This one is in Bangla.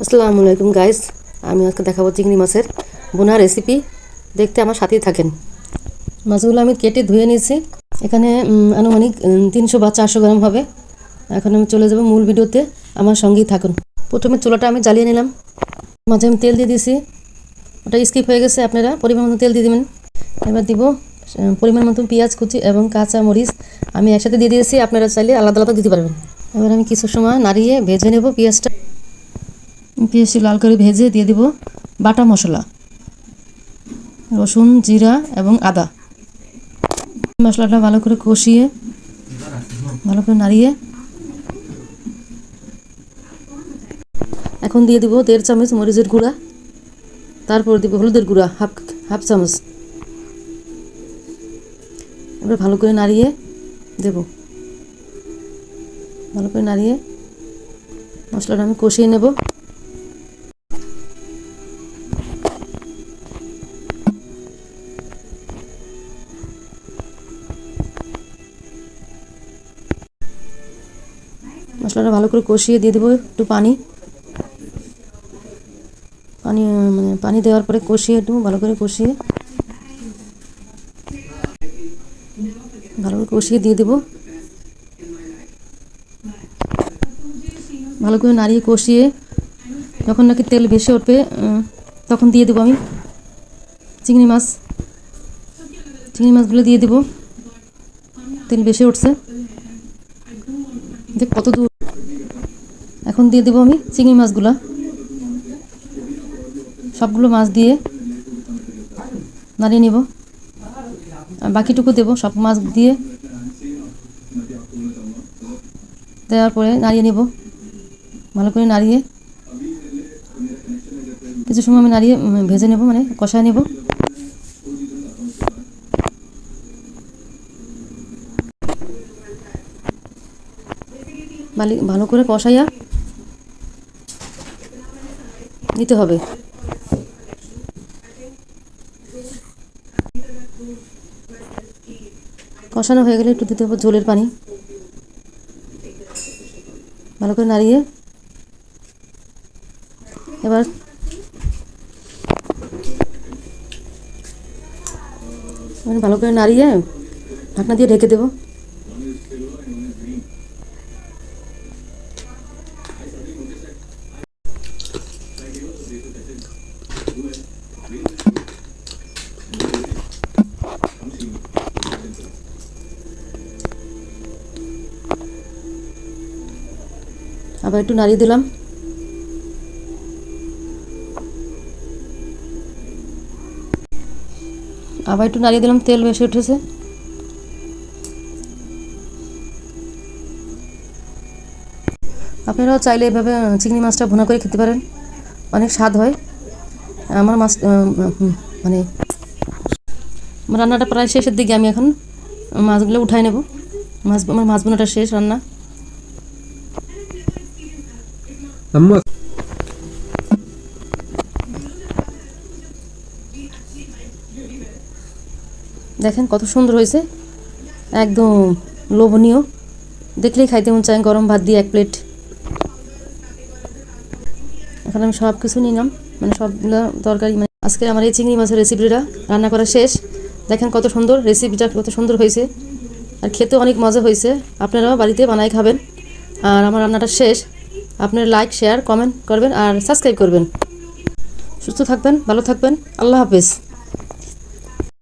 আসসালামু আলাইকুম গাইস, আমি আজকে দেখাবো চিংড়ি মাছের বোনা রেসিপি। দেখতে আমার সাথেই থাকেন। মাছগুলো আমি কেটে ধুয়ে নিয়েছি। এখানে আনুমানিক 300 বা 400 গ্রাম হবে। এখন আমি চলে যাব মূল ভিডিওতে, আমার সঙ্গেই থাকুন। প্রথমে চুলাটা আমি জ্বালিয়ে নিলাম। মাঝে আমি তেল দিয়ে দিয়েছি, ওটা স্কিপ হয়ে গেছে, আপনারা পরিমাণ মতো তেল দিয়ে দেবেন। এবার দিব পরিমাণ মতো পেঁয়াজ কুচি এবং কাঁচা মরিচ আমি একসাথে দিয়ে দিয়েছি, আপনারা চাইলে আলাদা আলাদা দিতে পারবেন। এবার আমি কিছু সময় নাড়িয়ে ভেজে নেব পেঁয়াজটা। পেঁয়াজটি লাল করে ভেজে দিয়ে দেব বাটা মশলা, রসুন, জিরা এবং আদা। মশলাটা ভালো করে কষিয়ে ভালো করে নাড়িয়ে এখন দিয়ে দিব 1.5 চামচ মরিচের গুঁড়া, তারপর দিব হলুদের গুঁড়া হাফ চামচ। এবার ভালো করে নাড়িয়ে দেব। ভালো করে নাড়িয়ে মশলাটা আমি কষিয়ে নেব। মশলাটা ভালো করে কষিয়ে দিয়ে দেবো একটু পানি। পানি দেওয়ার পরে কষিয়ে একটু ভালো করে কষিয়ে দিয়ে দেবো। ভালো করে নাড়িয়ে কষিয়ে যখন নাকি তেল ভেসে উঠবে তখন দিয়ে দেবো আমি চিংড়ি মাছগুলো দিয়ে দেবো। তেল ভেসে উঠছে, দেখ কত দূর। এখন দিয়ে দেবো আমি চিংড়ি মাছগুলো, সবগুলো মাছ দিয়ে নাড়িয়ে নেব। বাকিটুকু দেবো, সব মাছ দিয়ে দেওয়ার পরে নাড়িয়ে নেব। ভালো করে নাড়িয়ে কিছু সময় আমি নাড়িয়ে ভেজে নেব, মানে কষায় নেব। ভালো করে কষাইয়া নিতে হবে। কষানো হয়ে গেলে একটু দিতে হবে ঝোলের পানি। ভালো করে নাড়িয়ে এবার ভালো করে নাড়িয়ে ঢাকনা দিয়ে ঢেকে দেবো। আবার একটু নাড়িয়ে দিলাম। তেল বেশি উঠেছে। আপনারাও চাইলে এভাবে চিংড়ি মাছটা ভুনা করে খেতে পারেন, অনেক স্বাদ হয়। আমার মানে রান্নাটা প্রায় শেষের দিকে, আমি এখন মাছগুলো উঠাই নেব। আমার মাছ ভুনাটা শেষ রান্না। দেখেন কত সুন্দর হয়েছে, একদম লোভনীয়, দেখলেই খাইতে মন চায়। গরম ভাত দিয়ে 1 প্লেট। এখন আমি সব কিছু নিলাম, মানে সবগুলো তরকারি। আজকে আমার এই চিংড়ি মাছের রেসিপিটা রান্না করা শেষ। দেখেন কত সুন্দর রেসিপিটা, কত সুন্দর হয়েছে, আর খেতে অনেক মজা হয়েছে। আপনারাও বাড়িতে বানাই খাবেন। আর আমার রান্নাটা শেষ। আপনারা লাইক, শেয়ার, কমেন্ট করবেন আর সাবস্ক্রাইব করবেন। সুস্থ থাকবেন, ভালো থাকবেন। আল্লাহ হাফেজ।